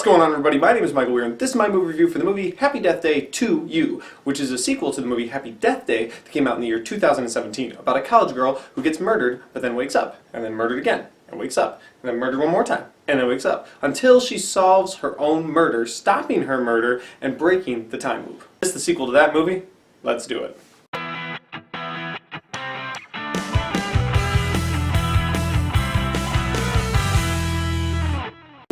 What's going on, everybody? My name is Michael Weer, and this is my movie review for the movie Happy Death Day to You, which is a sequel to the movie Happy Death Day that came out in the year 2017, about a college girl who gets murdered, but then wakes up, and then murdered again, and wakes up, and then murdered one more time, and then wakes up, until she solves her own murder, stopping her murder, and breaking the time loop. This is the sequel to that movie. Let's do it.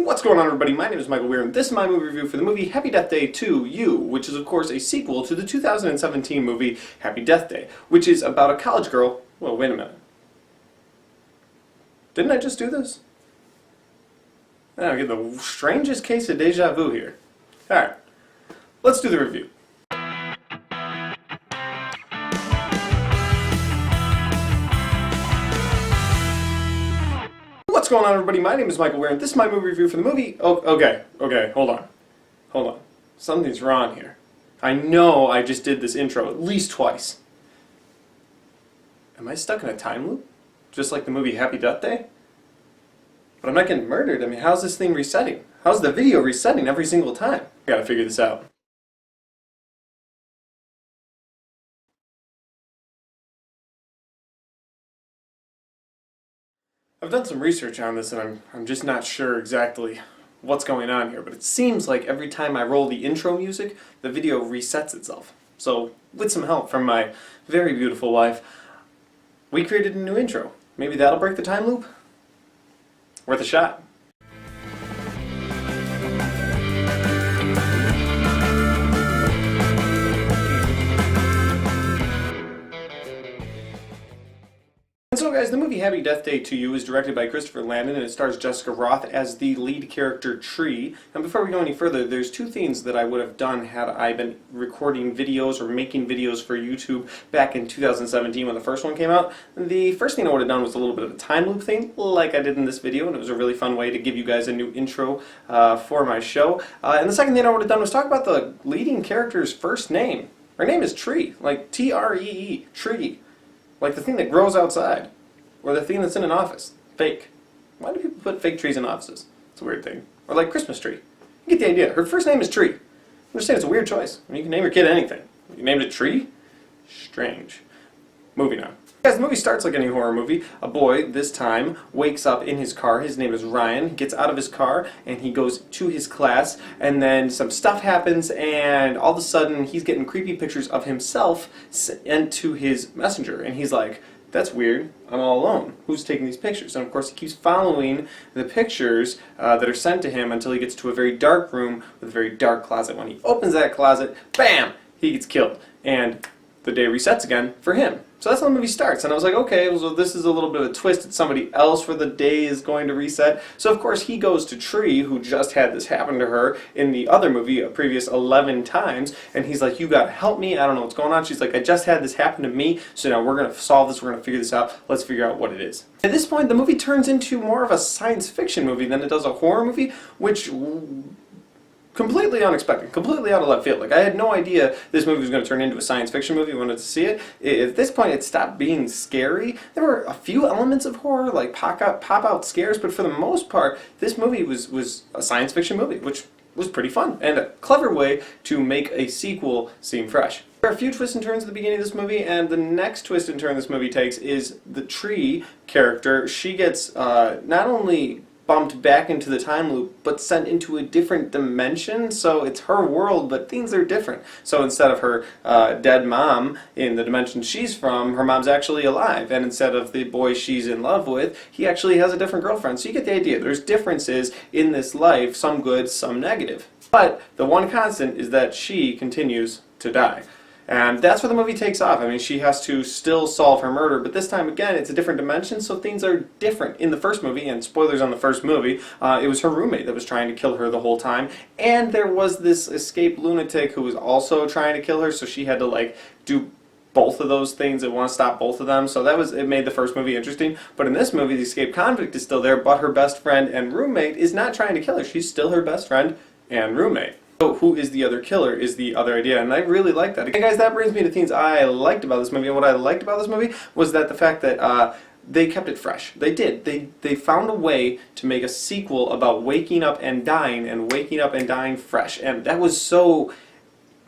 What's going on, everybody? My name is Michael Weer, and this is my movie review for the movie Happy Death Day to You, which is, of course, a sequel to the 2017 movie Happy Death Day, which is about a college girl. Well, wait a minute. Didn't I just do this? I get the strangest case of deja vu here. Alright, let's do the review. What's going on, everybody? My name is Michael Weer, and this is my movie review for the movie... Oh, okay, hold on. Something's wrong here. I know I just did this intro at least twice. Am I stuck in a time loop? Just like the movie Happy Death Day? But I'm not getting murdered. I mean, how's this thing resetting? How's the video resetting every single time? I gotta figure this out. I've done some research on this, and I'm just not sure exactly what's going on here, but it seems like every time I roll the intro music, the video resets itself. So, with some help from my very beautiful wife, we created a new intro. Maybe that'll break the time loop? Worth a shot. So guys, the movie Happy Death Day to You is directed by Christopher Landon, and it stars Jessica Rothe as the lead character Tree. And before we go any further, there's two things that I would have done had I been recording videos or making videos for YouTube back in 2017 when the first one came out. The first thing I would have done was a little bit of a time loop thing, like I did in this video, and it was a really fun way to give you guys a new intro for my show. And the second thing I would have done was talk about the leading character's first name. Her name is Tree, like T-R-E-E, Tree. Like the thing that grows outside, or the thing that's in an office. Fake. Why do people put fake trees in offices? It's a weird thing. Or like Christmas tree. You get the idea. Her first name is Tree. I'm just saying it's a weird choice. I mean, you can name your kid anything. You named it Tree? Strange. Moving on. Guys, the movie starts like any horror movie. A boy, this time, wakes up in his car. His name is Ryan. He gets out of his car and he goes to his class, and then some stuff happens, and all of a sudden he's getting creepy pictures of himself sent to his messenger, and he's like, that's weird, I'm all alone. Who's taking these pictures? And of course he keeps following the pictures that are sent to him until he gets to a very dark room with a very dark closet. When he opens that closet, bam! He gets killed. And the day resets again for him. So that's how the movie starts, and I was like, okay, so this is a little bit of a twist. It's somebody else where the day is going to reset. So of course he goes to Tree, who just had this happen to her in the other movie a previous 11 times, and he's like, you gotta help me, I don't know what's going on. She's like, I just had this happen to me, so now we're gonna solve this, we're gonna figure this out, let's figure out what it is. At this point, the movie turns into more of a science fiction movie than it does a horror movie, which... completely unexpected, completely out of left field. Like, I had no idea this movie was going to turn into a science fiction movie. I wanted to see it. At this point, it stopped being scary. There were a few elements of horror, like pop-out scares, but for the most part, this movie was a science fiction movie, which was pretty fun, and a clever way to make a sequel seem fresh. There are a few twists and turns at the beginning of this movie, and the next twist and turn this movie takes is the Tree character. She gets not only bumped back into the time loop, but sent into a different dimension. So it's her world, but things are different. So instead of her dead mom in the dimension she's from, her mom's actually alive. And instead of the boy she's in love with, he actually has a different girlfriend. So you get the idea. There's differences in this life, some good, some negative. But the one constant is that she continues to die. And that's where the movie takes off. I mean, she has to still solve her murder, but this time, again, it's a different dimension, so things are different. In the first movie, and spoilers on the first movie, it was her roommate that was trying to kill her the whole time, and there was this escaped lunatic who was also trying to kill her, so she had to, like, do both of those things and want to stop both of them, so it made the first movie interesting. But in this movie, the escaped convict is still there, but her best friend and roommate is not trying to kill her. She's still her best friend and roommate. So who is the other killer is the other idea, and I really like that. Again, guys, that brings me to things I liked about this movie, and what I liked about this movie was that the fact that they kept it fresh. They did. They found a way to make a sequel about waking up and dying fresh. And that was so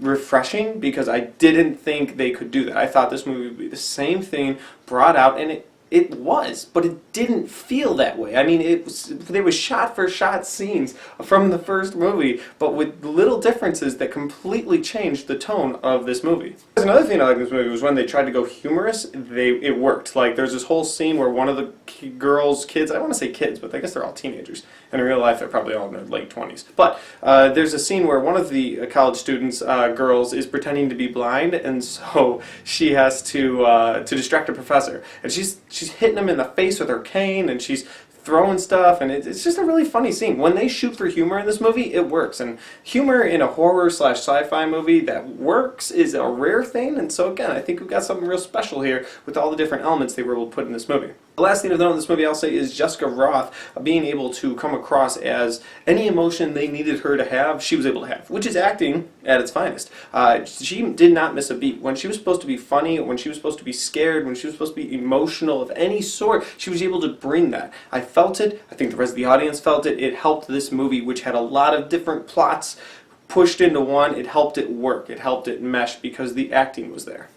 refreshing because I didn't think they could do that. I thought this movie would be the same thing brought out, and it was, but it didn't feel that way. I mean, they were shot-for-shot scenes from the first movie, but with little differences that completely changed the tone of this movie. Another thing I liked in this movie was when they tried to go humorous, it worked. Like, there's this whole scene where one of the kids, I want to say kids, but I guess they're all teenagers, and in real life they're probably all in their late 20s. But there's a scene where one of the college students, girls, is pretending to be blind, and so she has to distract a professor, and she's hitting him in the face with her cane, and she's throwing stuff, and it's just a really funny scene. When they shoot for humor in this movie, it works, and humor in a horror/sci-fi movie that works is a rare thing, and so again, I think we've got something real special here with all the different elements they were able to put in this movie. The last thing of note in this movie, I'll say, is Jessica Roth being able to come across as any emotion they needed her to have, she was able to have, which is acting at its finest. She did not miss a beat. When she was supposed to be funny, when she was supposed to be scared, when she was supposed to be emotional of any sort, she was able to bring that. I felt it. I think the rest of the audience felt it. It helped this movie, which had a lot of different plots pushed into one. It helped it work. It helped it mesh because the acting was there.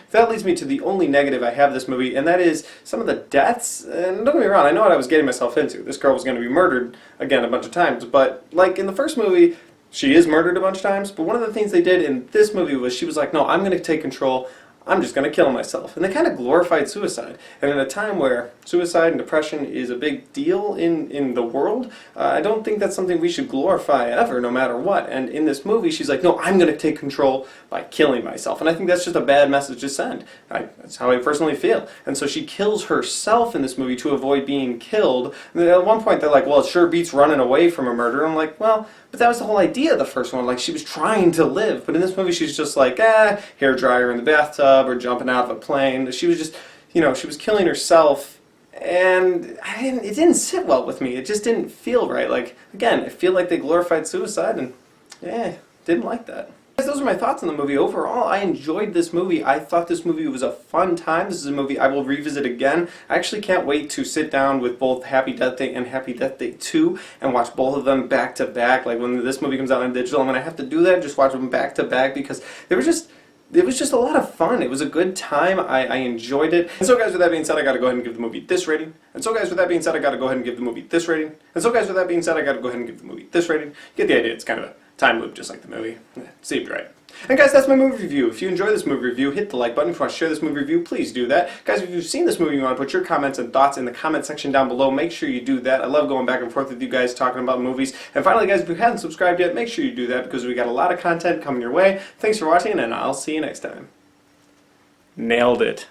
That leads me to the only negative I have of this movie, and that is some of the deaths. And don't get me wrong, I know what I was getting myself into. This girl was going to be murdered again a bunch of times, but like in the first movie, she is murdered a bunch of times, but one of the things they did in this movie was she was like, no, I'm going to take control. I'm just going to kill myself. And they kind of glorified suicide. And in a time where suicide and depression is a big deal in the world, I don't think that's something we should glorify ever, no matter what. And in this movie, she's like, no, I'm going to take control by killing myself. And I think that's just a bad message to send. That's how I personally feel. And so she kills herself in this movie to avoid being killed. And at one point, they're like, well, it sure beats running away from a murder. I'm like, well, but that was the whole idea of the first one. Like, she was trying to live. But in this movie, she's just like, hair dryer in the bathtub or jumping out of a plane. She was just, she was killing herself. And it didn't sit well with me. It just didn't feel right. Like, again, I feel like they glorified suicide, and didn't like that. Those are my thoughts on the movie. Overall, I enjoyed this movie. I thought this movie was a fun time. This is a movie I will revisit again. I actually can't wait to sit down with both Happy Death Day and Happy Death Day 2 and watch both of them back to back. Like when this movie comes out on digital, I'm going to have to do that, just watch them back to back, because it was just a lot of fun. It was a good time. I enjoyed it. And so guys, with that being said, I gotta go ahead and give the movie this rating. And so guys, with that being said, I gotta go ahead and give the movie this rating. And so guys, with that being said, I gotta go ahead and give the movie this rating. Get the idea. It's kind of a time loop, just like the movie. Seemed right. And guys, that's my movie review. If you enjoy this movie review, hit the like button. If you want to share this movie review, please do that. Guys, if you've seen this movie and you want to put your comments and thoughts in the comment section down below, make sure you do that. I love going back and forth with you guys talking about movies. And finally, guys, if you haven't subscribed yet, make sure you do that, because we got a lot of content coming your way. Thanks for watching, and I'll see you next time. Nailed it.